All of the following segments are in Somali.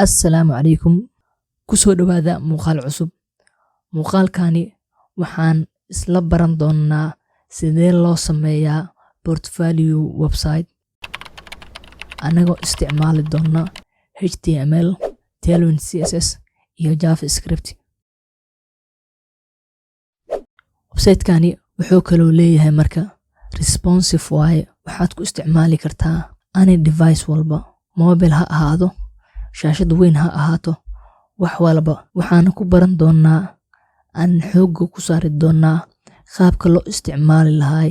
Assalaamu calaykum. Ku soo dhawaada muuqaal cusub. Muuqaalkani waxaan isla baran doonaa sidee loo sameeyaa portfolio website anagoo isticmaali doona HTML, Tailwind CSS iyo JavaScript. Website-kani wuxuu kaloo leeyahay marka responsive waaye. Waxaad ku isticmaali kartaa any device walba, mobile ha ahaado, shaashad weyn ha ahaato, wax walba. Waxaan ku baran doonaa aan xoog ku saari doonaa qaabka loo isticmaali lahay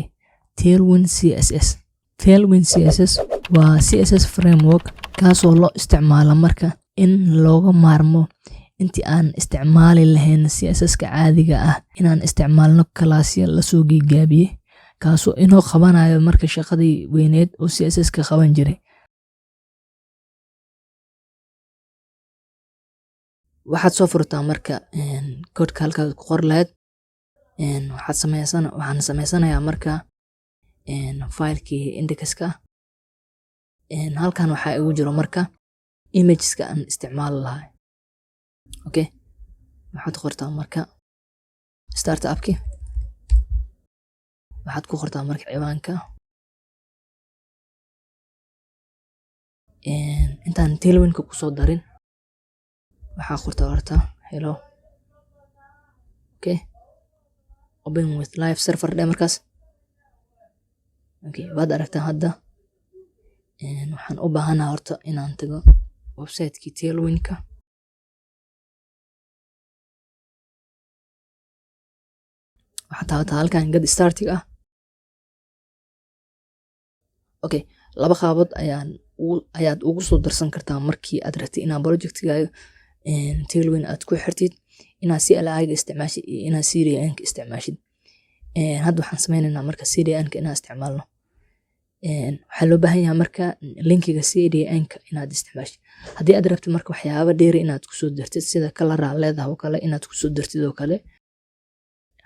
Tailwind CSS. Tailwind CSS waa CSS framework kaasoo loo isticmaalo marka in looga maarmo intii aan isticmaali lahayn CSS-ka caadiga ah inaan isticmaalno classya la soo gaabiyay kaasoo inoo qabanayo marka shaqadii weyneed oo CSS-ka qaban jiray. Waxaad soo furtaa marka code-ka halkaad ku qor lahayd. waxaan sameysanayaa marka file-kii index-ka. halkan waxaa igu jiro marka images-ka aan isticmaali lahay. Okay, waxaad qortaa marka startup-ki. waxaad ku qortaa marka ciwaanka. intaan Tailwind-ka ku soo darin waxaa qortaa horta hello. Okay, open with live server dhe markaas. Okay, waad aragtaa hadda. waxaan u baahanahay horta inaan tago website-kii Tailwind-ka. waxaad taabataa halkan get started ah. Okay, laba qaabood ayaad ugu soo darsan kartaa markii aad rabtid inaad project-gaaga Tailwind aad ku xirtid, inaad CLI-ga isticmaashid iyo inaad CDN-ka isticmaashid. hadda waxaan sameynaynaa marka CDN-ka inaan isticmaalno. waxaa loo baahan yahay marka linkiga CDN-ka inaad isticmaashid. haddii aad rabtid marka waxyaabo dheeri inaad ku soo dartid sida color leedahay oo kale inaad ku soo dartid oo kale,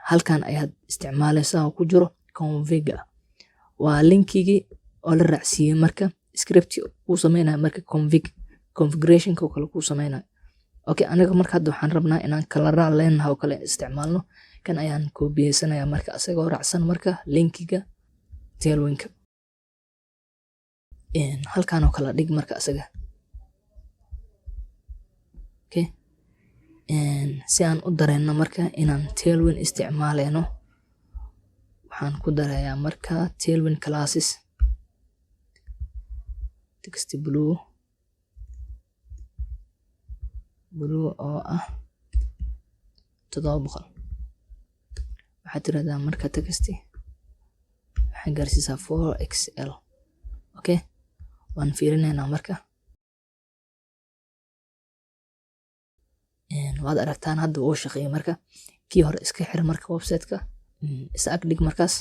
halkan ayaad isticmaalaysaa oo ku jiro config. waa linkigii oo la raacsiiyay marka script uu sameynayo marka configuration-ka oo kale ku sameynayo. Okay, aniga marka hadda waxaan rabnaa inaan color leenahay oo kale isticmaalno. kan ayaan koobiyeysanaya marka asagoo raacsan marka linkiga Tailwind-ka. halkan oo kale dhig marka asaga. Okay, si aan u dareenno marka inaan Tailwind isticmaaleyno, waxaan ku darayaa marka Tailwind classes text blue oo ah 700. waxaad tiraahdaa marka text waxaan gaarsiisaa 4XL. Okay, waan fiirinaynaa marka. waad aragtaan hadda uu shaqeeyo marka. kii hore iska xir marka website-ka is ag dhig markaas.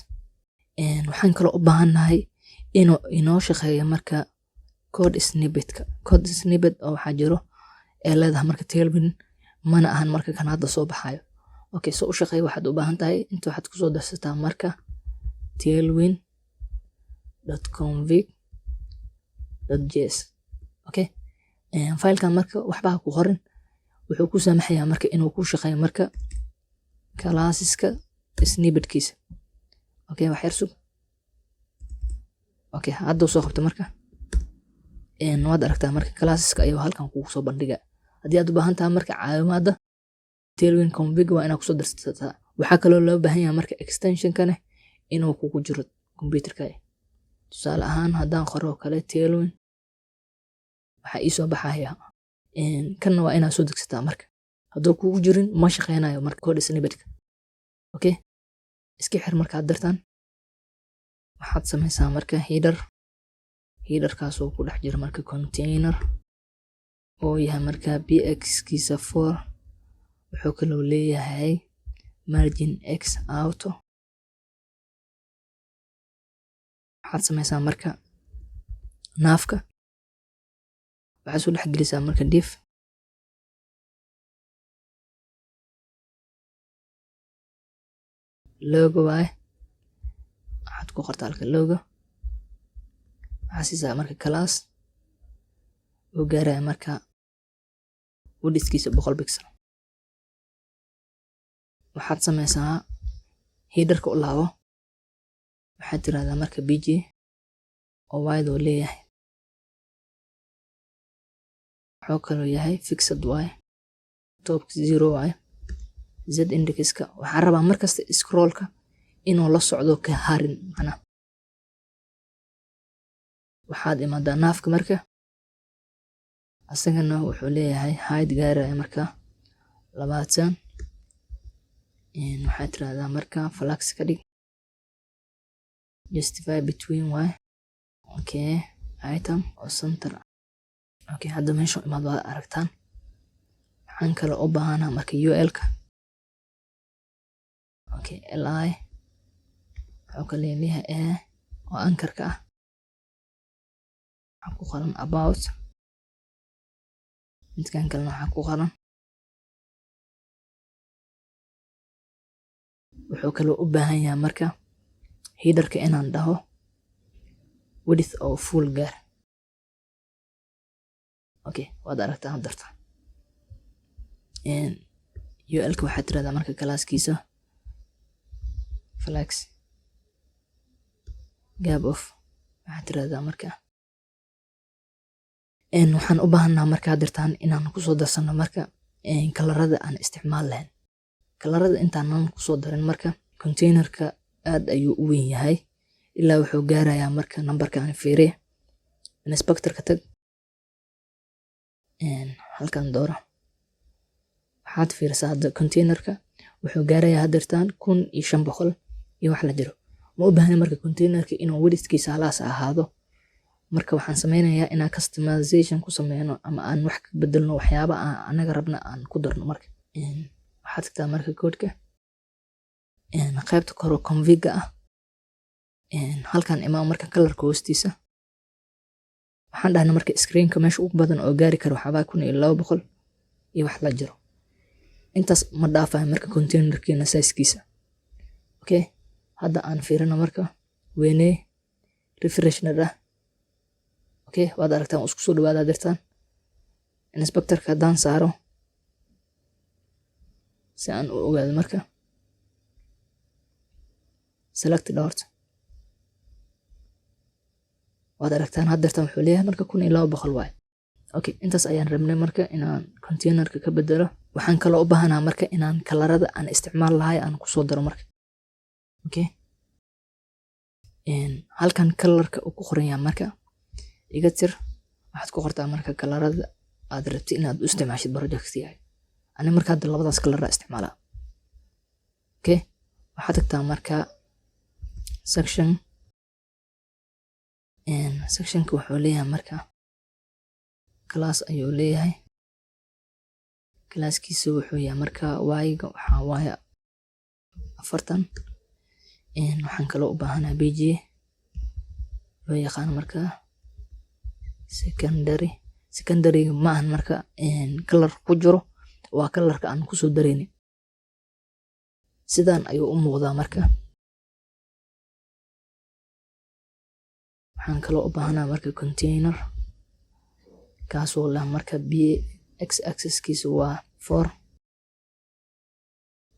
waxaan kaloo u baahannahay inoo shaqeeyo marka code snippet oo waxaa jiro ee leedahay marka Tailwind mana ahan marka kan hadda soo baxayo. Okay, so u shaqeeyo waxaad u baahan tahay inta waxaad ku soo darsataa marka tailwind.config.js. Okay, file-kan marka waxba ku qorin wuxuu ku saamaxayaa marka inuu ku shaqeeyo marka classes-ka snippet-kiisa. Okay, wax yar sug. Okay, hadda soo qabta marka. waad aragtaa marka classes-ka ayuu halkan kugu soo bandhigaa. haddii aad u baahan tahay marka caawimaada Tailwind config waa inaad ku soo darsataa. waxaa kaloo loo baahan yahay marka extension-kana inuu kugu jiro computer-ka. tusaale ahaan haddaan qoro kale Tailwind waxaa ii soo baxaya. kanna waa inaad soo degsataa marka. hadduu kugu jirin ma shaqeynayo marka code snippet-ka. Okay, iska xir markaad dartaan. waxaad sameysaa marka header-kaasoo ku dhex jira marka container oo yahay marka bx-kiisa 4. wuxuu kaloo leeyahay margin x auto. waxaad sameysaa marka naafka. waxaad soo dhex gelisaa marka div. logo waaye. waxaad ku qortaa halka logo. waxaad siisaa marka class oo gaaraya marka widthkiisa 100 pixel. waxaad sameysaa headerka u laabo, waxaad tiraahdaa marka bg oo wide oo leeyahay, wuxuu kaloo yahay fixed y, top 0 y, z indexka waxaan rabaa markasta scrollka inuu la socdo ka harin macna. waxaad imaadaa naafka marka asagana wuxuu leeyahay height gaaraya marka 20. waxaad tiraahdaa marka flax ka dhig justify between y, okay, item oo center. okay, hadda meesha imaad waad aragtaan. waxaan kale u baahanaa marka ul-ka, okay, li wuxuu kale leeyahay oo ankarka ah, waxaa ku qoran about, midkan kalena waxaa ku qoran. wuxuu kaloo u baahan yahay marka headerka inaan dhaho width oo full gaar. okay, waad aragtaa hadarta. ul-ka waxaad tiraahdaa marka kalaaskiisa flex gap of, waxaad tiraahdaa marka waxaan u baahanaa marka hadirtaan inaan kusoo darsano marka kalarada aan isticmaal lahayn. kalarada intaanan kusoo darin marka containerka aad ayuu u weyn yahay, ilaa wuxuu gaarayaa marka numberkan fiiriye, inspectorka tag, halkan dooro, waxaad fiirisaa hadda containerka wuxuu gaarayaa hadirtaan 1500 iyo wax la jiro. ma u baahna marka containerka inuu widthkiisa halaas ahaado. marka waxaan sameynayaa inaan customization ku sameyno ama aan wax ka bedelno waxyaaba aan anaga rabna aan ku darno. marka waxaad tagtaa marka koodka qaybta kore config-ga ah, halkan imaa marka colorka hoostiisa, waxaan dhahnaa marka screenka meesha ugu badan oo gaari karo waxaa 1200 iyo wax la jiro. intaas ma dhaafayo marka containerkeena size-kiisa. okay, hadda aan fiirino marka weynee refreshna dhah. okay, waad aragtaan isku soo dhawaada dirtaan. inspectorka haddaan saaro si aan u ogaado marka select dot, waad aragtaan hadirtaan wuxuu leeyahay marka 1200 waay. okay, intaas ayaan rabnay marka inaan containerka ka bedelo. waxaan kaloo u baahanaa marka inaan kalarada aan isticmaal lahay aan kusoo daro marka. okay, halkan kalarka uu ku qoran yahay marka iga tir, waxaad ku qortaa marka kalarada aad rabtid inaad u isticmaashid project-kaaga. ani marka hadda labadaas kalar isticmaalaa. okay, waxaad tagtaa marka sectionka wuxuu leeyahay marka class ayuu leeyahay. classkiisa wuxuu yahay marka y-ga waxaa waaye 40. waxaan kaloo u baahanaa page loo yaqaan marka secondary ma ahan marka color ku jiro, waa colorka aan ku soo dareynin. sidaan ayuu u muuqdaa marka. waxaan kaloo u baahanaa marka container kaasoo leh marka x axis-kiisa waa 4.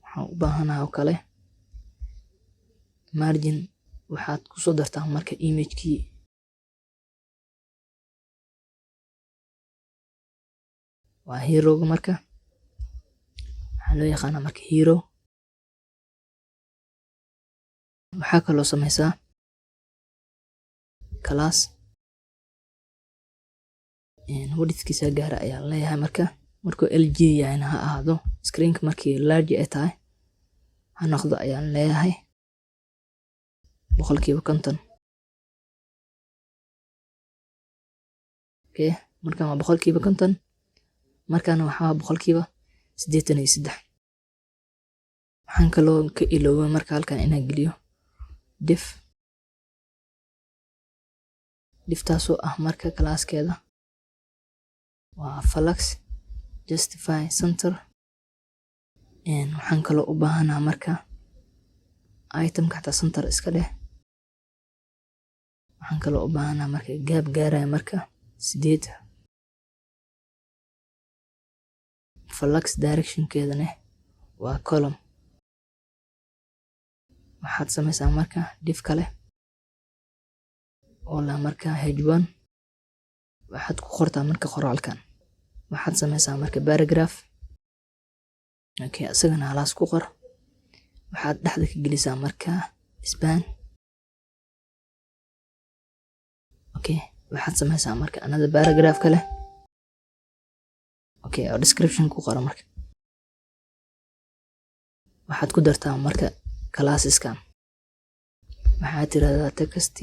waxaan u baahanaa oo kale margin, waxaad ku soo dartaa marka image-kii. waa hero-ga marka waxaa loo yaqaanaa marka hero. waxaa kaloo sameysaa class widthkiisa gaara ayaa leeyahay marka markuu lg yahayna ha ahaado, screenka markii large ay tahay ha noqdo ayaan leeyahay 50%. okay, markaan waa 50%, markaana waxaa 83%. waxaan kaloo ka iloobay marka halkan inaan geliyo diftaasoo ah marka classkeeda waa flex justify center. waxaan kaloo u baahanaa marka itemka xataa center iska dheh. waxaan kaloo u baahanaa marka gaab gaaraya marka 8. flux direction keedana waa column. waxaad samaysaa marka div kale oo la marka h1 waxaad ku qortaa marka qoraalkan. waxaad samaysaa marka paragraph. okay asagana halaas ku qor. waxaad dhexda ka gelisaa marka span. okay waxaad samaysaa marka another paragraph kale. okay oo description ku qor marka. waxaad ku dartaa marka classeskan. waxaad tiraahdaa text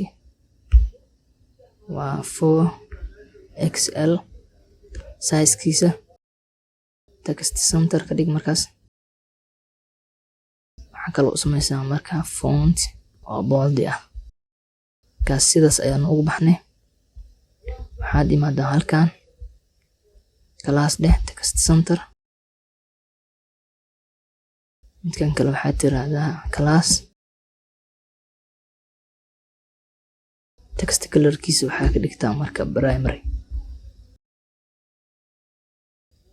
waa 4xl size-kiisa. text center ka dhig markaas. waxaa kaloo u samaysaa marka font oo bold ah. kaas sidaas ayaan ugu baxnay. waxaad imaadaa halkan class dheh text center. midkan kale waxaad tiraahdaa class text colorkiisa waxaa ka dhigtaa marka primary.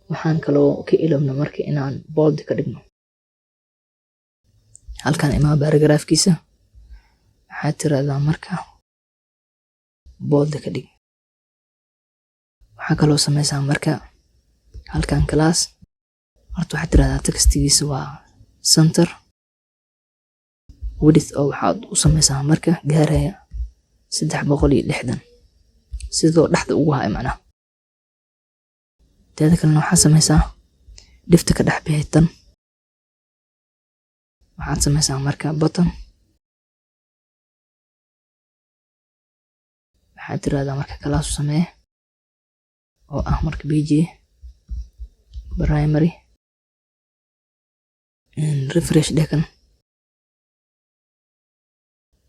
waxaan kaloo ka ilowna marka inaan bold ka dhigno. halkan imaa paragraphkiisa. waxaad tiraahdaa marka bold ka dhig. waxaa kaloo samaysaa marka halkan class horta waxaad tiraahdaa textigiisa waa center width oo waxaad u samaysaa marka gaaraya 360 sidoo dhexda ugu haay macnaha. teeda kalena waxaad samaysaa dhifta ka dhex bixi waxaad samaysaa marka button. waxaad tiraahdaa marka class u samee oo ah marka pg primary refresh dekan.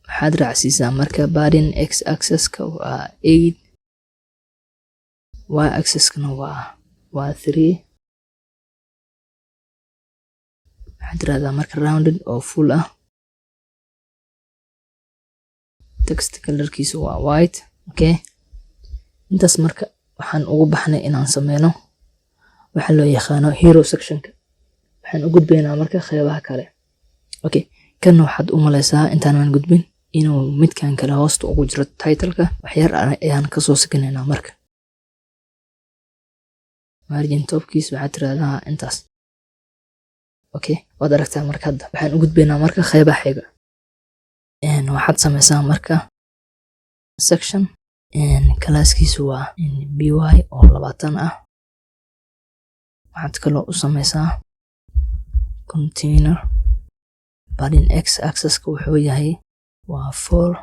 waxaad raacsiisaa marka padding x axis-ka waa 8 y axis-kana waa 3. waxaad tiraahdaa marka rounded oo full ah. text colorkiisa waa white. okay intaas marka waxaan ugu baxnay inaan sameyno waxa loo yaqaano hero sectionka. waxaan u gudbaynaa marka qeybaha kale. okay kan waxaad u maleysaa intaanan gudbin inuu midkan kale hoosta ugu jiro title-ka. waxyar ayaan ka soo sakinaynaa marka. margin topkiisa waxaad tiraahdaa intaas. okay waad aragtaa marka hadda waxaan u gudbaynaa marka qeybaha xiga. waxaad samaysaa marka section classkiisu waa by oo 20 ah. waxaad kaloo u samaysaa container padding x axis-ka wuxuu yahay waa 4.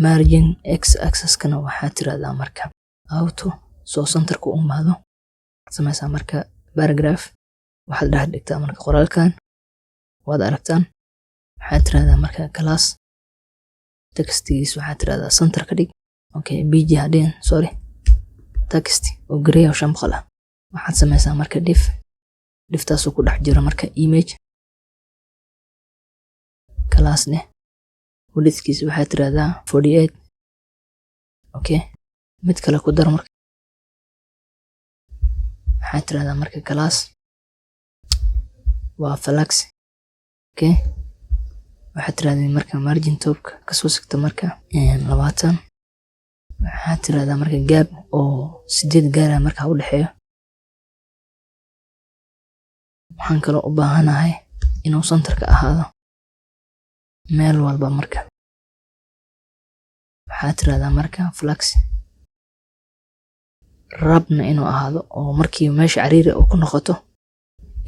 margin x axis-kana waxaad tiraahdaa marka auto soo centerka u imaado. waxaad samaysaa marka paragraph. waxaad dhex dhigtaa marka qoraalkan waad aragtaan. waxaad tiraahdaa marka class textigiisa waxaad tiraahdaa center ka dhig. okay pg hadeen sorry text oo gray oo shamqal ah. waxaad samaysaa marka diftaasoo ku dhex jira marka image class ne widthkiisa waxaad tiraahdaa 48. okay mid kale ku dar marka. waxaad tiraahdaa marka class waa flux. okay waxaad tiraahdaa marka margin topka kasoo sigta marka 20. waxaad tiraahdaa marka gap oo 8 gaara marka u dhaxeeyo. waxaan kaloo u baahanahay inuu centerka ahaado meel walba marka. waxaad tiraahdaa marka flux rabna inuu ahaado oo markii meesha cariiri oo ku noqoto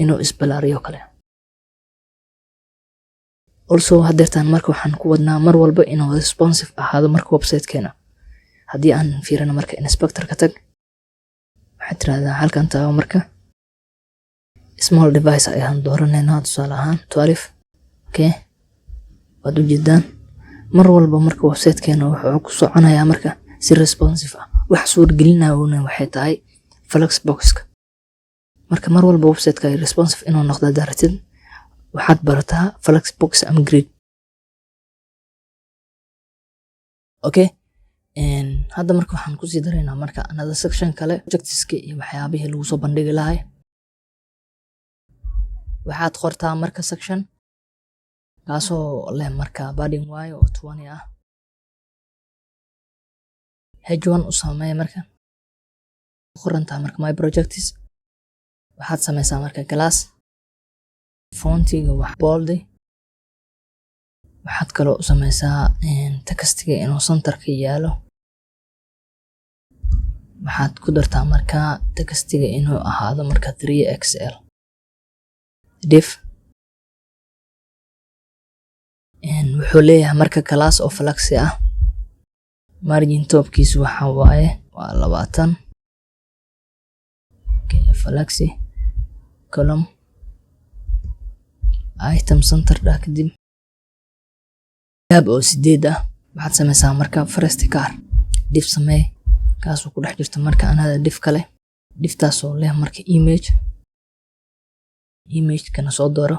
inuu isbalaariyo kale. also hadeertaan marka waxaan ku wadnaa mar walba inuu responsive ahaado marka website-keena. haddii aan fiirino marka inspector-ka tag. waxaad tiraahdaa halkan taabo marka small device ayaan dooranaynaa tusaale ahaan 12. okay waad u jeedaan mar walba marka website-keena wuxuu ku soconayaa marka si responsive ah. wax suurtagelinayna waxay tahay flux box-ka. marka mar walba website-ka ay responsive inuu noqdo daaratid waxaad barataa flux box upgrade. okay hadda marka waxaan ku sii daraynaa marka another section kale objectives-ka iyo waxyaabihii lagu soo bandhigi lahaa. waxaad qortaa marka section kaasoo leh marka padding y oo 20 ah. h1 u samee marka qorantaa marka my projects waxaad sameysaa marka class fontiga wax bold waxaad kaloo u sameysaa textiga inuu centerka yaalo. waxaad ku dartaa marka textiga inuu ahaado marka 3xl div wuxuu leeyahay marka class oo flexi ah. margin topkiisu waxa waaye waa 20. flexi column item center kadib tab oo 8 ah. waxaad sameysaa marka first car div samee kaasoo ku dhex jirta marka anada div kale divtaasoo leh marka image kana soo dooro.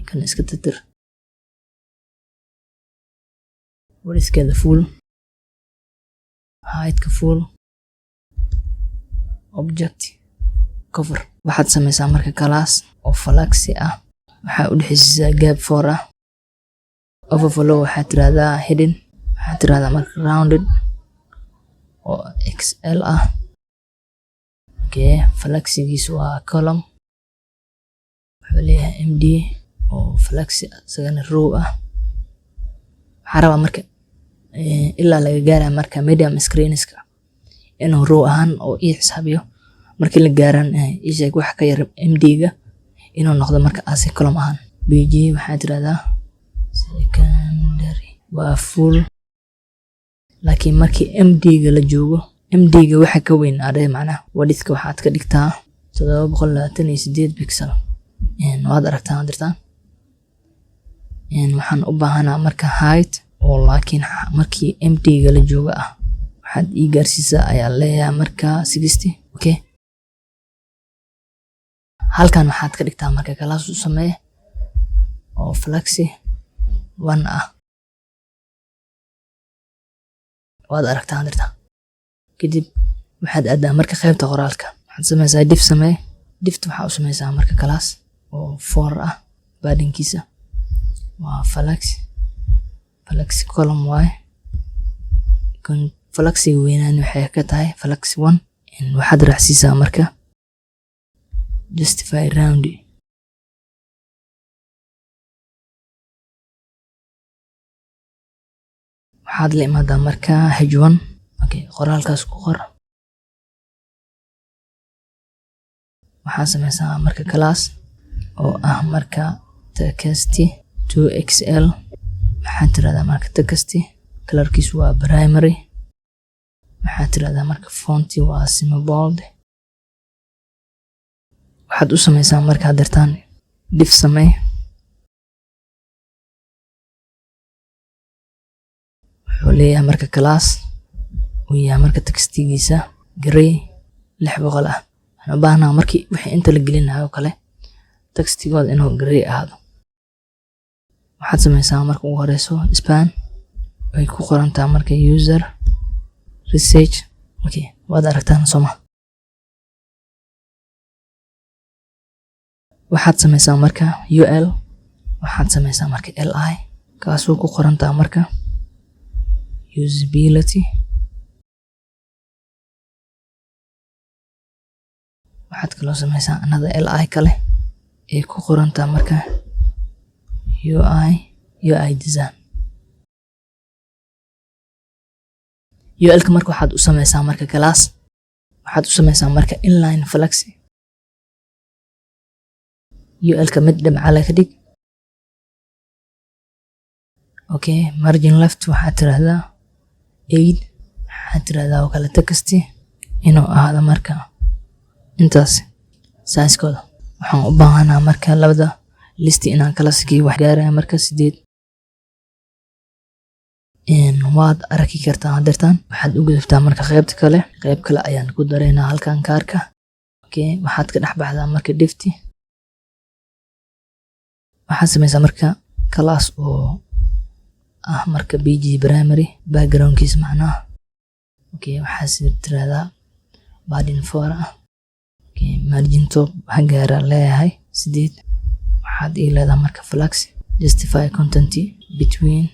kan iska tirtir wariskeeda full height-ka full object cover. waxaad sameysaa marka class oo flexi ah waxaa u dhexeysiisaa gap 4 ah. overflow waxaad tiraahdaa hidden waxaad tiraahdaa marka rounded oo xl ah. flexigiisu waa column wuxuu leeyahay md oo flexi isagana row ah. waxaa rabaa marka ilaa laga gaaraya marka medium screenska inuu row ahaan oo ii xisaabiyo markii la gaaran isheeg wax ka yar md-ga inuu noqdo marka as column ahaan. bg waxaad tiraahdaa secondary waa full laakiin markii md-ga la joogo md-ga waxa ka weyn macnaha width-ka waxaad ka dhigtaa 728 pixel. waad aragtaa dirtaan waxaan u baahanaa marka height oo laakiin markii md-ga la joogo ah waxaad ii gaarsiisaa ayaa leeyahay marka 60. halkan waxaad ka dhigtaa marka class u samee oo flexi 1 ah. waad aragtaa dirtaan kadib waxaad aadaa marka qaybta qoraalka waxaad sameysaa div samee divta waxaa u sameysaa marka class oo 4 ah. paddingkiisa waa flexi column y flexiga weynaan waxay ka tahay flexi 1. waxaad raacsiisaa marka justify round waxaad la imaadaa marka h1 qoraalkaas ku qor. waxaad sameysaa marka class oo ah marka text 2xl waxaad tiraahdaa marka text colorkiisu waa primary waxaad tiraahdaa marka font waa semi bold. waxaad u sameysaa marka dartaan div samee wuxuu leeyahay marka class uu yahay marka textigiisa gray 600 ah. waxaan u baahnaa markii wixii inta la gelinayo kale textigooda inuu gray ahaado. waxaad sameysaa marka ugu horeyso span ay ku qorantaa marka user research. waad aragtaan soma. waxaad sameysaa marka ul waxaad sameysaa marka li kaasoo ku qorantaa marka usability. waxaad kaloo sameysaa another li kale ee ku qorantaa marka ui design. ul-ka marka waxaad u sameysaa marka class waxaad u sameysaa marka inline flexi. ul-ka mid dhibcale ka dhig. margin left waxaad tiraahdaa 8 waxaad tiraahdaa oo kale text inuu ahaado marka intaas size-kooda. waxaan u baahanaa marka labada list inaan kala sikiyo wax gaaraya marka 8. waad arki kartaa hadirtaan waxaad u gudubtaa marka qayb kale ayaan ku dareynaa halkan kaarka. waxaad ka dhex baxdaa marka divti waxaad sameysaa marka class oo ah marka bg primary backgroundkiisa macnaha waxaad tiraahdaa padding 4 ah. margin top waxaan gaaraa leeyahay 8. waxaad ii leedahay marka flex justify content between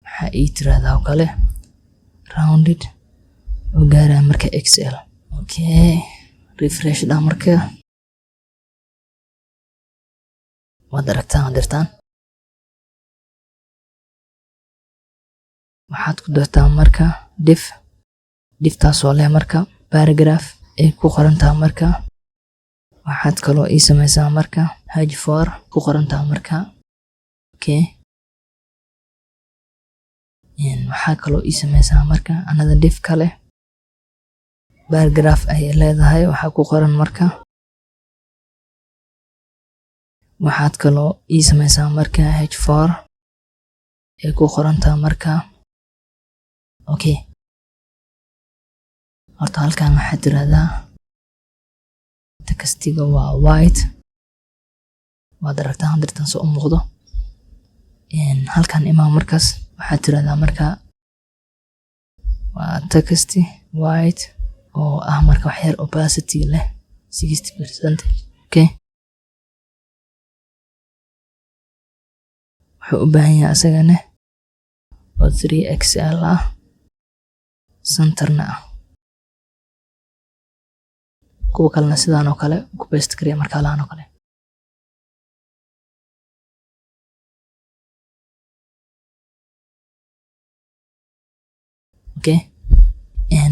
waxaa ii tiraahdaa oo kale rounded oo gaaraa marka excel. refresh dhaa marka waad aragtaan dirtaan waxaad ku dartaa marka div taasoo leh marka paragraph ay ku qorantaa marka waxaad kaloo ii samaysaa marka h4 ku qorantaa marka waxaa kaloo ii samaysaa marka another div kale paragraph ay leedahay waxaa ku qoran marka waxaad kaloo ii samaysaa marka h4 ay ku qorantaa marka horta halkan waxaad tiraahdaa textiga waa white waad aragtaa dirtan soo muuqdo halkan imaa markaas waxaad tiraahdaa marka waa text white oo ah marka wax yar opacity leh 60%. wuxuu u baahan yahay asagana oo 3xl ah centerna ah kuwa kalena sidaan oo kale ku paste kariya marka laan oo kale.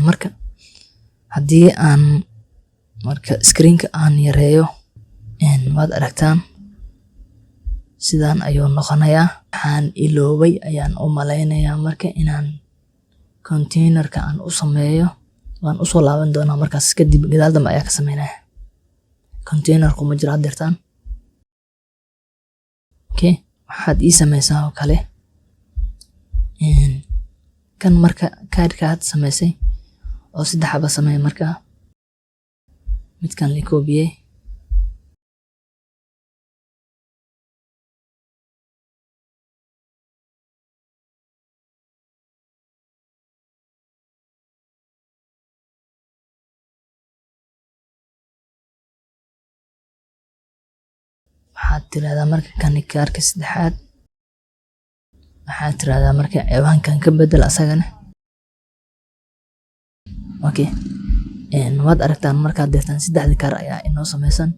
marka haddii aan marka screenka aan yareeyo waad aragtaan sidaan ayuu noqonayaa. waxaan iloobay ayaan u malaynayaa marka inaan containerka aan u sameeyo waan usoo laaban doonaa markaas kadib gadaal dambe ayaa ka sameynaya. containerku ma jiro hadirtaan waxaad ii samaysaa oo kale kan marka kaadhka had samaysay oo 3 xaba sameey marka midkan la koobiyey waxaad tiraahdaa marka kan kaarka 3aad waxaad tiraahdaa marka ciwaankan ka bedel asagana waad aragtaan markaad dirtaan 3 kaar ayaa inoo samaysan.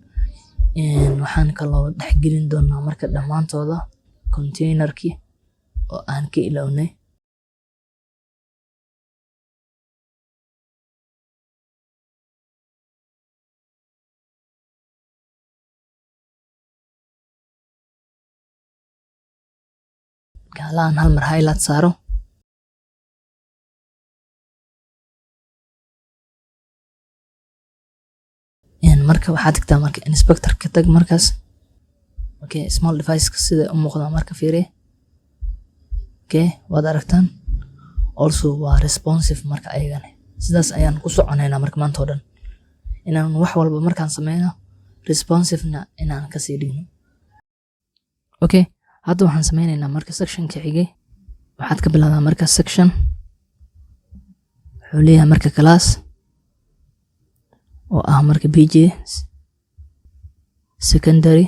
waxaan kaloo dhexgelin doonaa marka dhammaantooda containerkii oo aan ka ilawnay. gaalaan hal mar highlight saaro marka waxaad tagtaa marka inspector ka tag markaas small device sida u muuqda marka fiiri waad aragtaan also waa responsive marka ayagana sidaas ayaan ku soconaynaa marka maanta oo dhan inaan wax walba markaan sameyno responsive-na inaan ka sii dhigno. hadda waxaan sameynaynaa marka sectionka xigay waxaad ka bilaabaa marka section wuxuu leeyahay marka class oo ah marka pj secondary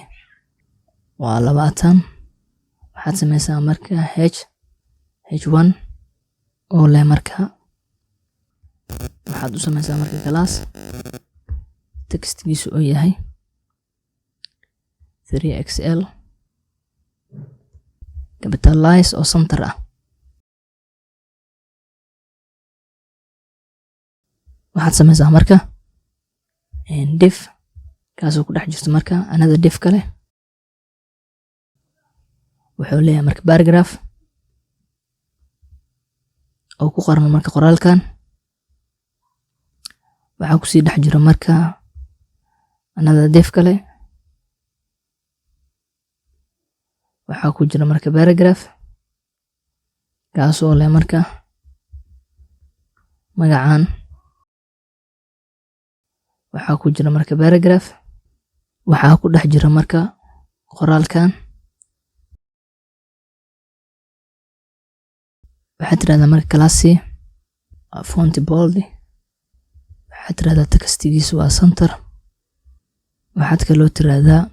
waa 20 waxaad sameysaa marka h1 oo leh marka waxaad u sameysaa marka class textgiisu oo yahay 3xl capitalize oo center ah. waxaad sameysaa marka div kaasoo ku dhex jirto marka another div kale wuxuu leeyahay marka paragraph oo ku qoran marka qoraalkan waxaa kusii dhex jiro marka another div kale waxaa ku jira marka paragraph kaasoo leh marka magacaan waxaa ku jira marka paragraph waxaa ku dhex jira marka qoraalkan waxaad tirahdaa marka class font bold waxaad tiraahdaa textigiisu waa center. waxaad kaloo tiraahdaa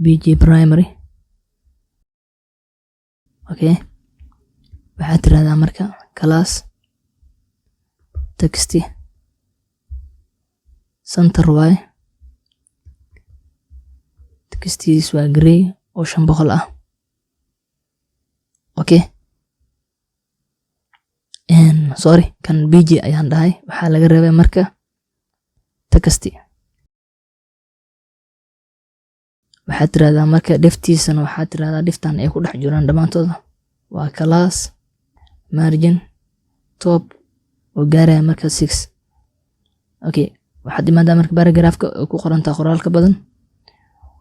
bg primary. okay, waxaad tiraahdaa marka class text center y, textigiisu waa gray oo 500 ah. okay, sorry, kan bg ayaan dhahay, waxaa laga reebay marka text. waxaad tiraahdaa marka deftiisana waxaad tiraahdaa deftan ay ku dhex jiraan dhammaantooda waa class margin top oo gaaraya marka 6. okay, waxaad imaadaa marka paragraphka ku qorantaa qoraalka badan,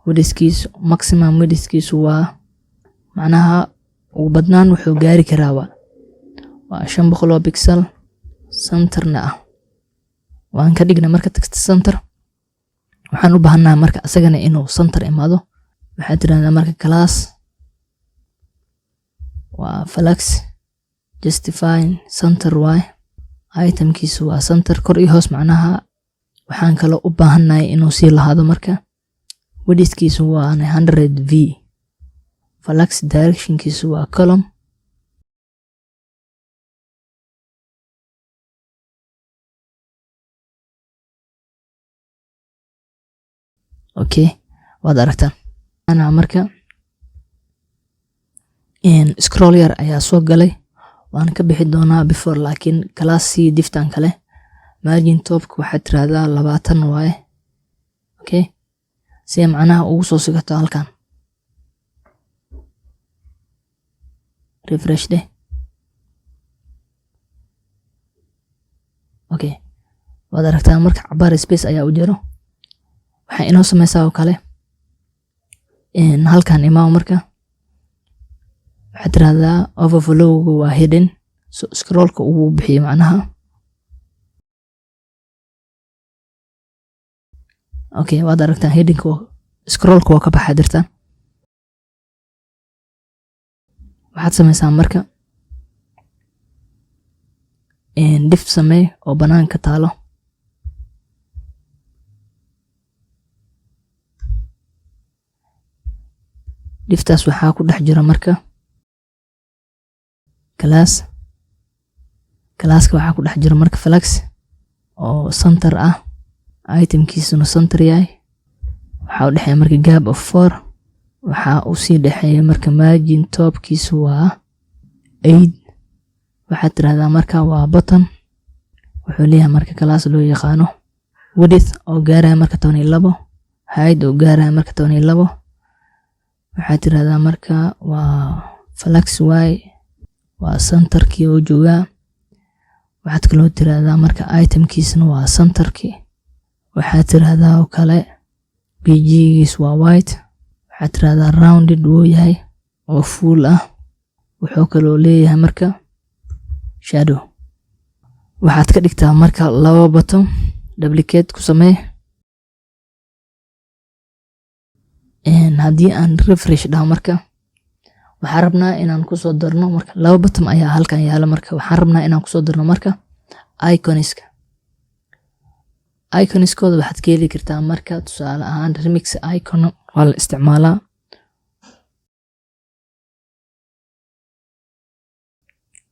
widthkiisu maximum widthkiisu waa macnaha ugu badnaan wuxuu gaari karaa waa 500 pixel, centerna ah waan ka dhignaa marka text center. waxaan u baahanaa marka asagana inuu center imaado. waxaad tiraahdaa marka class waa flex justify center y, itemkiisu waa center kor iyo hoos. macnaha waxaan kaloo u baahannahay inuu sii lahaado marka widthkiisu waa 100v, flex directionkiisu waa column. okay, waad aragtaan ana marka scroll yar ayaa soo galay, waan ka bixi doonaa before, laakiin class c diftan kale margin topka waxaad tiraahdaa 20 waaye. okay, si macnaha ugu soo sigato halkan refresh deh. okay, waad aragtaan marka cabaar space ayaa u jiro. waxay inoo sameysaa oo kale halkan imaw marka waxaad tiraahdaa overflowga waa hidden, so scrollka ugu bixiyo macnaha. okay, waad aragtaan hiddenka scrollka waa ka baxaa dirtaan. waxaad sameysaa marka diff samee oo banaanka taalo. diftaas waxaa ku dhex jira marka classka waxaa ku dhex jira marka flex oo center ah, itemkiisuna center yahay. waxaa u dhexeeya marka gap of 4, waxaa u sii dhexeeya marka margin topkiisu waa 8. waxaad tiraahdaa marka waa button. wuxuu leeyahay marka class loo yaqaano width oo gaaraya marka 12, height oo gaaraya marka 12. waxaad tiraahdaa marka waa flex y, waa centerkii oo joogaa. waxaad kaloo tiraahdaa marka itemkiisuna waa centerkii. waxaad tiraahdaa oo kale bggiis waa white. waxaad tiraahdaa rounded wuu yahay oo full ah. wuxuu kaloo leeyahay marka shadow. waxaad ka dhigtaa marka 2 button, duplicate ku samee. haddii aan refresh dhaho marka waxaan rabnaa inaan kusoo darno marka 2 button ayaa halkan yaala. marka waxaan rabnaa inaan kusoo darno marka iconiskooda waxaad ka heli kartaa marka tusaale ahaan remix icon waa la isticmaalaa.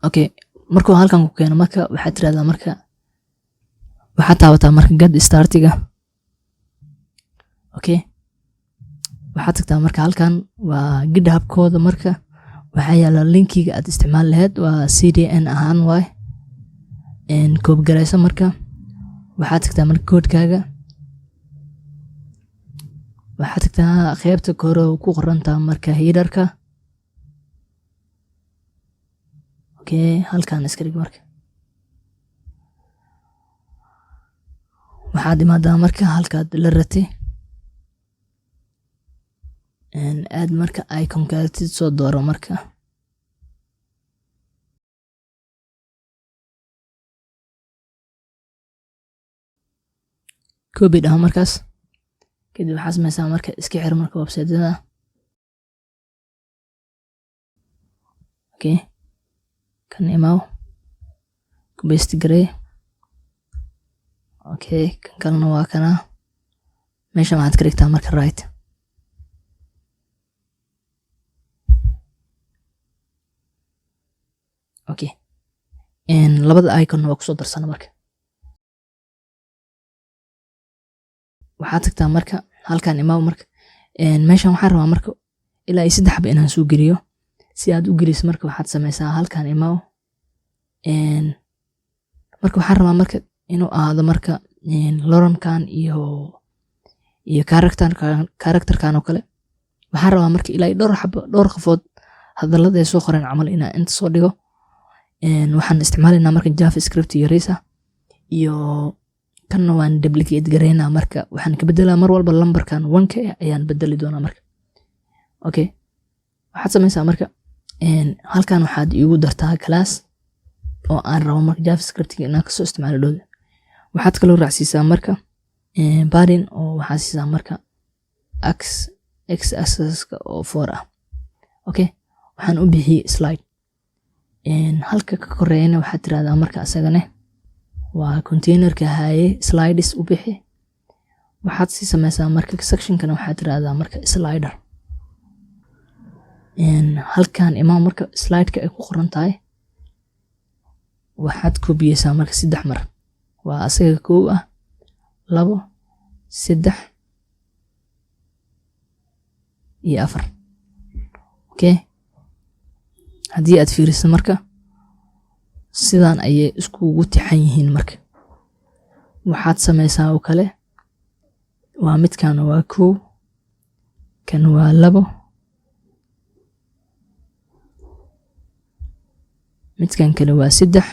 okay, markuu halkan ku keeno marka waxaad tiraahdaa marka waxaad taabataa marka get startiga. okay, waxaad tagtaa marka halkan waa githubkooda. marka waxaa yaala linkiga aad isticmaali lahayd waa cdn ahaan waay koob garaysa. marka waxaad tagtaa marka koodkaaga, waxaad tagtaa qaybta kore ku qorantaa marka headerka. okay, halkan iska dhig. marka waxaad imaadaa marka halkaad la ratay aad marka iconkaagtid soo dooro. marka copy dhaho markaas kadib waxaad sameysaa marka iska xir marka website-yada. okay, kan imaw ku paste garee. okay kan kalena waa kana meesha waxaad ka dhigtaa marka right okay labada icon waa kusoo darsana marka waxaad tagtaa marka halkan imaw marka meeshan waxaan rabaa marka ilaa 3 xabo inaan soo geliyo si aad u geliso marka waxaad sameysaa halkan imaw marka waxaan rabaa marka inuu ahaado marka loremkan iyo characterkan oo kale waxaan rabaa marka ilaa dhowr qafood hadallada ay soo qoreen camal inaan inta soo dhigo waxaan isticmaalaynaa marka javascript iyo resa iyo kanna waan duplicate gareynaa marka waxaan ka bedelaa mar walba lambarkan 1k ayaan bedeli doonaa marka okay waxaad sameysaa marka halkan waxaad iigu dartaa class oo aan rabo marka javascript inaan ka soo isticmaalo dhow waxaad kaloo raacsiisaa marka padding oo waxaad siisaa marka x axis oo 4 ah okay waxaan u bixiyay slide halka ka koreeyna waxaad tiraahdaa marka asagane waa containerka haye slides u bixi waxaad si sameysaa marka sectionkana waxaad tiraahdaa marka slider halkan imaam marka slide-ka ay ku qoran tahay waxaad koobiyeysaa marka 3 mar waa asaga 1 ah 2 3 iyo 4 okay haddii aad fiiriso marka sidaan ayay iskugu tixan yihiin marka waxaad sameysaa oo kale waa midkan waa 1 kan waa 2 midkan kale waa 3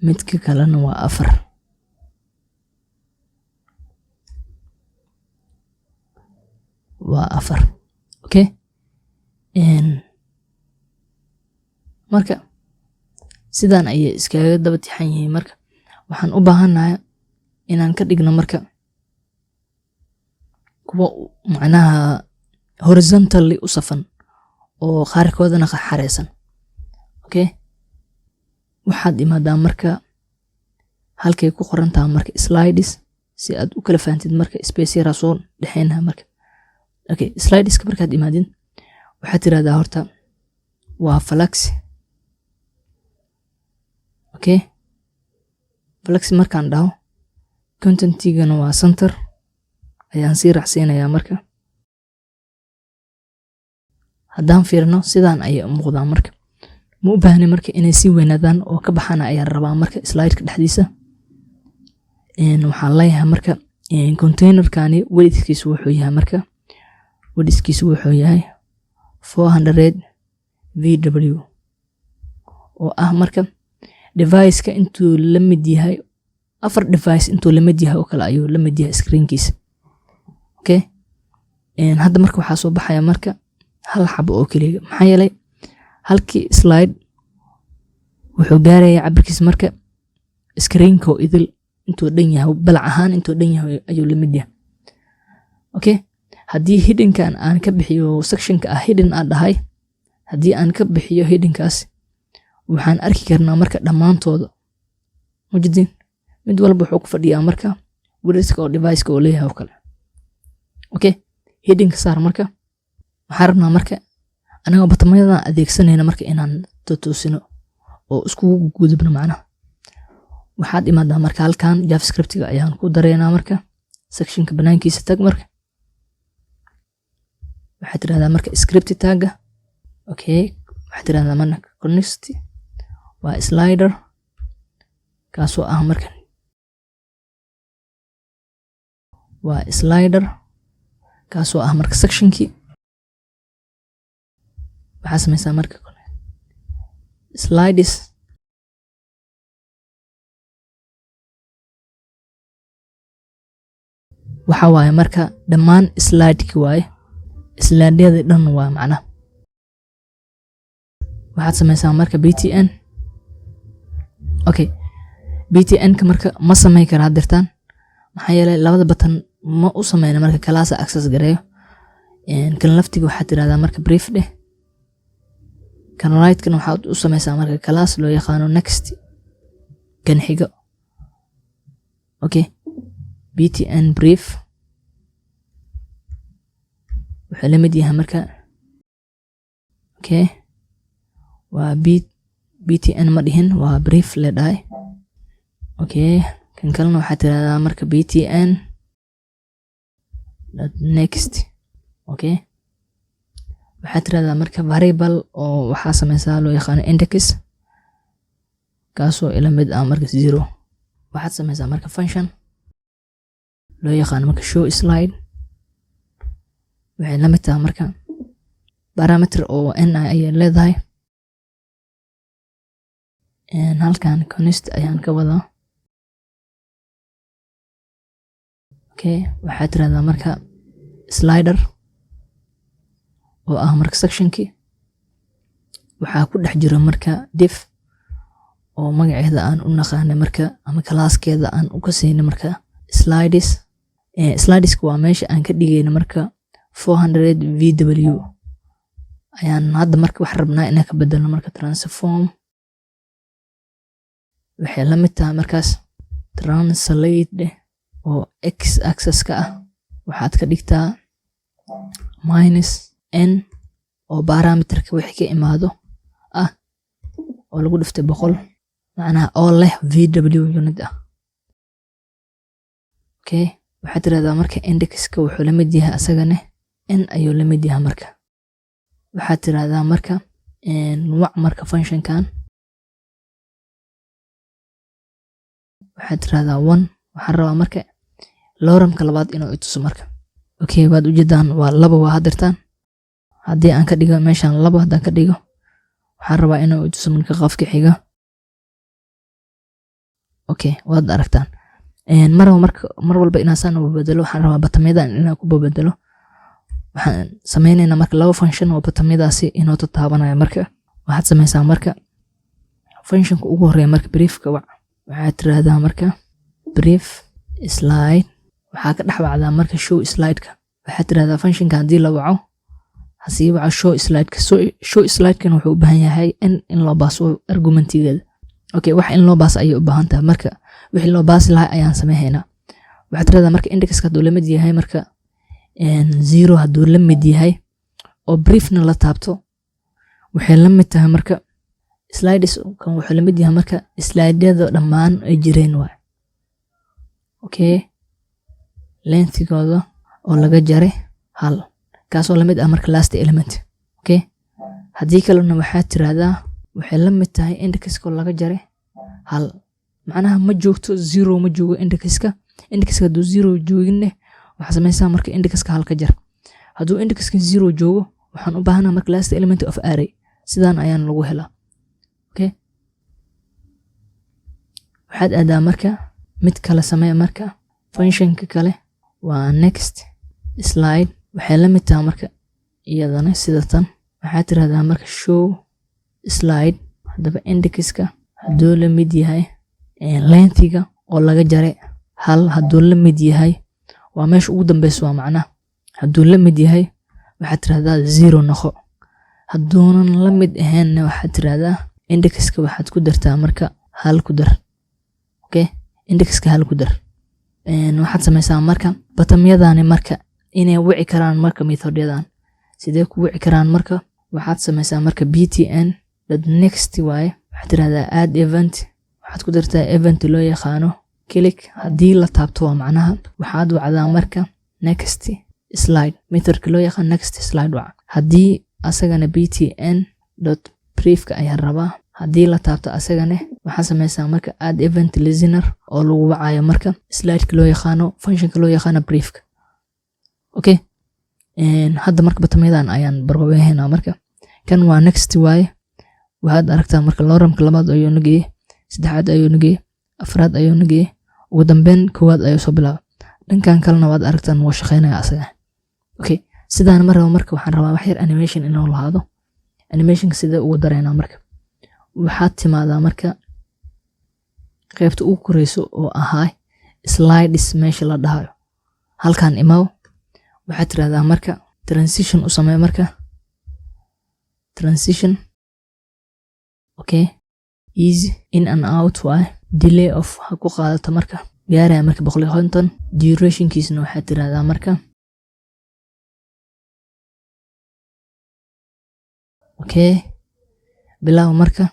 midka kalena waa 4 waa 4 okay marka sidaan ayay iskaga daba tixan yihiin marka waxaan u baahanahay inaan ka dhigno marka kuwa macnaha horizontally u safan oo qaarkoodana xareysan okay waxaad imaadaa marka halkay ku qoran tahay marka slides si aad u kala fahamtid marka space yar soo dhaxeynaa marka okay slides ka markaad imaadin waxaad tiraahdaa horta waa flex okay flex markaan dhaho content-tigana waa center ayaan sii raacsiinayaa marka haddaan fiirno sidaan ayay u muuqdaan marka ma u baahni marka inay sii weynaadaan oo ka baxana ayaan rabaa marka slide-ka dhexdiisa waxaan leeyahay marka containerkani widthkiisu wuxuu yahay marka widthkiisu wuxuu yahay 400 VW oo ah marka device-ka intuu la mid yahay 4 device intuu la mid yahay oo kale ayuu la mid yahay screen-kiisa okay hadda marka waxaa soo baxaya marka hal xabo oo kaliya maxaa yeelay halkii slide wuxuu gaaraya cabirkiisa marka screen-ka oo idil intuu dhan yahay balac ahaan intuu dhan yahay ayuu la mid yahay okay haddii hidden-kan aan ka bixiyo section-ka ah hidden aan dhahay haddii aan ka bixiyo hidden-kaas waxaan arki karnaa marka dhammaantooda mujidin mid walba wuxuu ku fadhiyaa marka width-ka oo device-ka oo leeyahay oo kale okay hidden-ka saar marka waxaan rabnaa marka anaga batamayadan adeegsanayna marka inaan toosino oo isku gudubno macnaha waxaad imaadaa marka halkan javascript-ga ayaan ku dareynaa marka section-ka banaankiisa tag marka waxaad tiraahdaa marka script tagga okay waxaad tiraahdaa marka connect waa slider kaasoo ah marka waa slider kaasoo ah marka section-kii waxaa sameysaa marka slides waxa waaye marka dhammaan slide-ki waaye slide-yada dhan waa macnaha waxaad sameysaa marka btn okay btn-ka marka ma sameyn karaa dirtaan maxaa yeelay labada button ma u sameyna marka class access gareeyo kan laftiga waxaad tiraahdaa marka brief dheh kan right kan waxaad u samaysaa marka class loo yaqaano next kan xiga. Okay, btn brief wuxuu la mid yahay marka okay waa btn ma dhihin waa brief la dhahay. Okay, kan kalena waxaad tiraahdaa marka btn next. Okay, waxaad tiraahdaa marka variable oo waxaa samaysaa loo yaqaano index kaasoo ila mid ah marka 0. waxaad samaysaa marka function loo yaqaano marka show slide waxay la mid tahay marka parameter oo n ay leedahay halkan const ayaan ka wadaa. Okay, waxaad tiraahdaa marka slider oo ah marka sectionkii waxaa ku dhex jiro marka div oo magaceeda aan u naqaanay marka ama classkeeda aan u kasaynay marka slides. Slideska waa meesha aan ka dhigayna marka 400 vw ayaan hadda marka wax rabnaa inaan ka bedelno marka transform waxay la mid tahay markaas translate oo x axis ka ah waxaad ka dhigtaa minus n oo parameterka wixii ka imaado ah oo lagu dhiftay 100 macnaha oo leh vw unit ah. Okay, waxaad tiraahdaa marka indexka wuxuu la mid yahay asagana n ayuu la mid yahay marka waxaad tiraahdaa marka wac marka functionkan waxaad tiraahdaa 1 waxaan rabaa marka loremka labaad inuu i tuso marka. Okay, waad ujeedaan waa 2 waa hadirtaan haddii aan ka dhigo meeshaan 2 haddaan ka dhigo waxaan rabaa inuu i tuso marka qafka xiga. Okay, waad aragtaan mar walba inaan saan u bedelo waxaan rabaa batamyadan inaan ku bedelo. waxaan sameynaynaa marka 2 function oo batamyadaasi inoo taabanayo marka waxaad samaysaa marka functionka ugu horeeya marka briefka waxaad tiraahdaa marka brief slide waxaa ka dhex wacdaa marka show slide-ka waxaad tiraahdaa functionka haddii la waco hasii waco show slide-ka. Show slide-kan wuxuu u baahan yahay in loo baaso argumentigeeda. Okay, wax in loo baas ayay u baahan tahay marka wixii loo baasi lahaa ayaan sameeynaa. waxaad tiraahdaa marka indexka hadduu la mid yahay marka 0 hadduu la mid yahay oo briefna la taabto waxay la mid tahay marka slides kan wuxuu la mid yahay marka slideyada dhammaan ay jireen waay. Okay, lengthigooda oo laga jaray 1 kaasoo la mid ah marka last element. Okay, haddii kalena waxaad tiraahdaa waxay la mid tahay indexka laga jaray 1 macnaha ma joogto 0 ma joogo indexka hadduu 0 jooginne waxaa samaysaa marka indexka 1 ka jar. hadduu indexka 0 joogo waxaan u baahanaa marka last element of array sidaan ayaan lagu helaa. Okay, waxaad aadaa marka mid kale samee marka functionka kale waa next slide waxay la mid tahay marka iyadana sida tan waxaad tiraahdaa marka show slide haddaba indexka hadduu la mid yahay lengthiga oo laga jaray 1 hadduu la mid yahay waa meesha ugu dambeysa waa macnaha hadduu la mid yahay waxaad tiraahdaa 0 noqo hadduunan la mid ahaynna waxaad tiraahdaa indexka waxaad ku dartaa marka 1 ku dar. Okay, indexka 1 ku dar. waxaad samaysaa marka batamyadani marka inay wici karaan marka methodyadan sidee ku wici karaan marka waxaad samaysaa marka btn next waaye waxaad tiraahdaa add event waxaad ku dartaa event loo yaqaano click haddii la taabto waa macnaha waxaad wacdaa marka next slide methodka loo yaqaan next slide waca haddii asagana btn briefka ayaa rabaa haddii la taabto asagana waxaa samaysaa marka add event listener oo lagu wacayo marka slideka loo yaqaano functionka loo yaqaano briefka. Okay, hadda marka batamyadan ayaan barbabeeynaa marka kan waa next waaye waxaad aragtaa marka loremka labaad ayuu nageeyey 3aad ayuu nageeyey 4aad ayuu nageeyey ugu dambeyn 1aad ayuu soo bilaabay dhankan kalena waad aragtaan wuu shaqeynaya asaga. Okay, sidaan maraba marka waxaan rabaa wax yar animation inuu lahaado. Animationka sidee ugu dareynaa marka waxaad timaadaa marka qaybta ugu koreyso oo ahaa slides meesha la dhahayo halkan imaaw waxaad tiraahdaa marka transition u samee marka transition okay easy in and out waay delay of ha ku qaadato marka gaaraya marka 150 durationkiisna waxaa tiraahdaa marka okay bilaw marka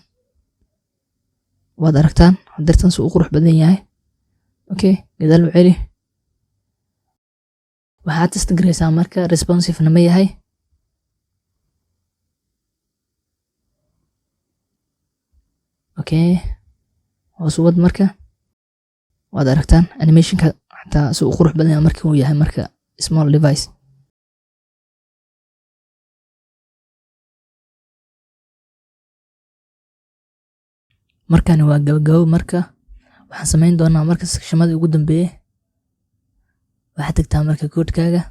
waad aragtaan hadirtan suu qurux badan yahay okay gadaal u celi waxaad test gareysaa marka responsive na ma yahay okay hoos wad marka waad aragtaan animationka xataa suu qurux badan yahay markii uu yahay marka small device markaan waa gabagabo marka waxaan samayn doonaa marka sekshamada ugu dambeeyay waxaad tagtaa marka koodkaaga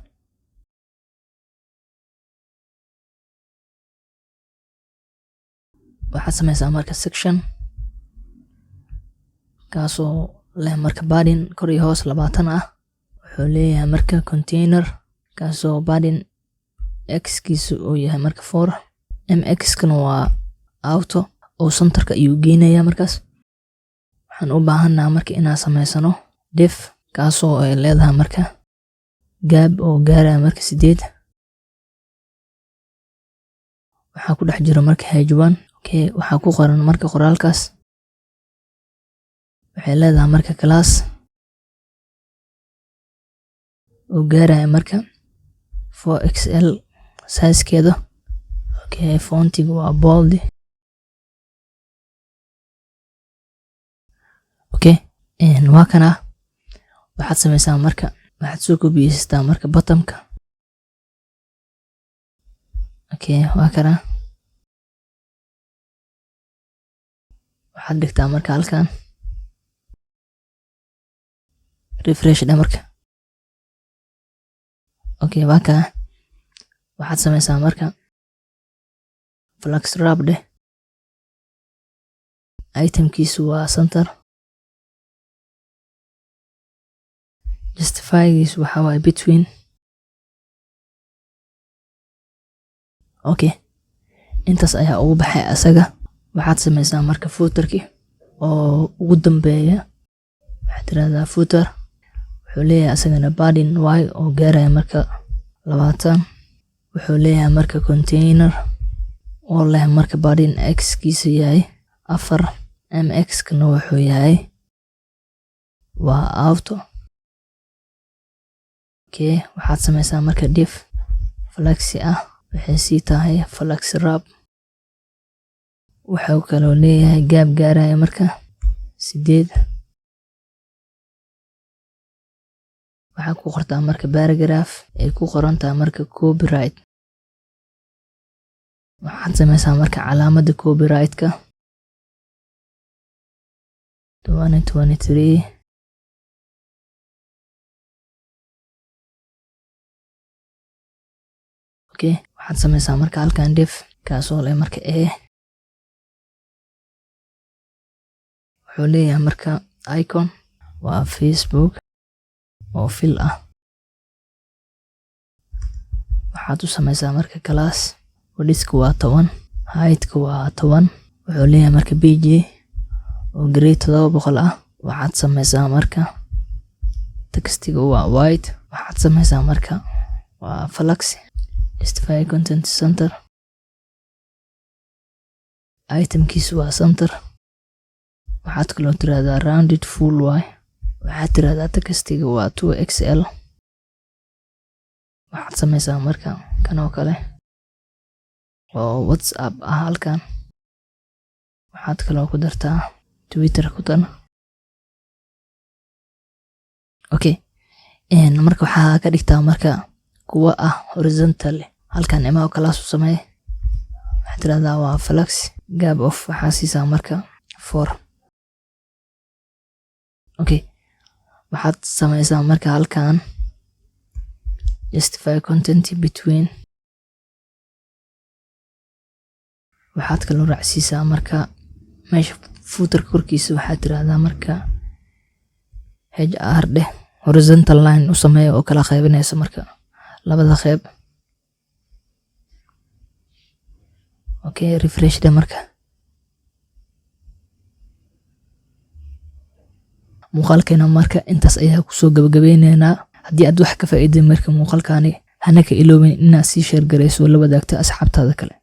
waxaad samaysaa marka section kaasoo leh marka padding kor iyo hoos 20 ah wuxuu leeyahay marka container kaasoo padding x kiisu uu yahay marka 4 mx kana waa auto oo centerka ayuu geynayaa markaas waxaan u baahanaa marka inaan samaysano def kaasoo ay leedahay marka gaab oo gaaraya marka 8 waxaa ku dhex jira marka h1 okay waxaa ku qoran marka qoraalkaas waxay leedahay marka class oo gaaraya marka 4xl size-keeda okay fontiga waa bold okay waa kana waxaad samaysaa marka waxaad soo kobiyeysataa marka bottomka okay waa kana waxaad dhigtaa marka halkan refresh dha marka okay waa kana waxaad samaysaa marka flux wrap dheh itemkiisu waa center justifygiisu waxaa waaye between okay intaas ayaa ugu baxay asaga waxaad samaysaa marka footerkii oo ugu dambeeya waxaad tiraahdaa footer wuxuu leeyahay asagana padding y oo gaaraya marka 20 wuxuu leeyahay marka container oo leh marka padding x kiisa yahay 4 mx kana wuxuu yahay waa auto okay waxaad samaysaa marka div flexi ah waxay sii tahay flux wrap wuxuu kaloo leeyahay gaab gaaraya marka 8 waxaa ku qortaa marka paragraph ay ku qorantaa marka copyright waxaad samaysaa marka calaamadda copyright-ka 2023 okay waxaad samaysaa marka halkan div kaasoo leh marka wuxuu leeyahay marka icon waa Facebook oo fill ah waxaad u samaysaa marka class widthka waa 10 heightka waa 10 wuxuu leeyahay marka pg oo grade 700 ah waxaad samaysaa marka textiga waa white waxaad samaysaa marka waa flux justify content center itemkiisu waa center waxaad kaloo tiraahdaa rounded full y waxaad tiraahdaa textiga waa 2xl waxaad samaysaa marka kanoo kale oo whatsapp ah halkan waxaad kaloo ku dartaa twitter ku dan okay marka waxaa ka dhigtaa marka kuwa ah horizontal halkan ima oo kalaas u sameey waxaad tiraahdaa waa flux gap of waxaa siisaa marka 4 okay waxaad samaysaa marka halkan justify content between waxaad kaloo raacsiisaa marka meesha footer korkiisa waxaad tiraahdaa marka hr dheh horizontal line u sameeyo oo kala qaybinaysa marka labada qayb okay refresh dheh marka muuqaalkeena marka intaas ayaa kusoo gabagabaynaynaa. haddii aad wax ka faa'iiday marka muuqaalkaani hana ka iloobin inaad sii sheer garayso la wadaagto asxaabtaada kale.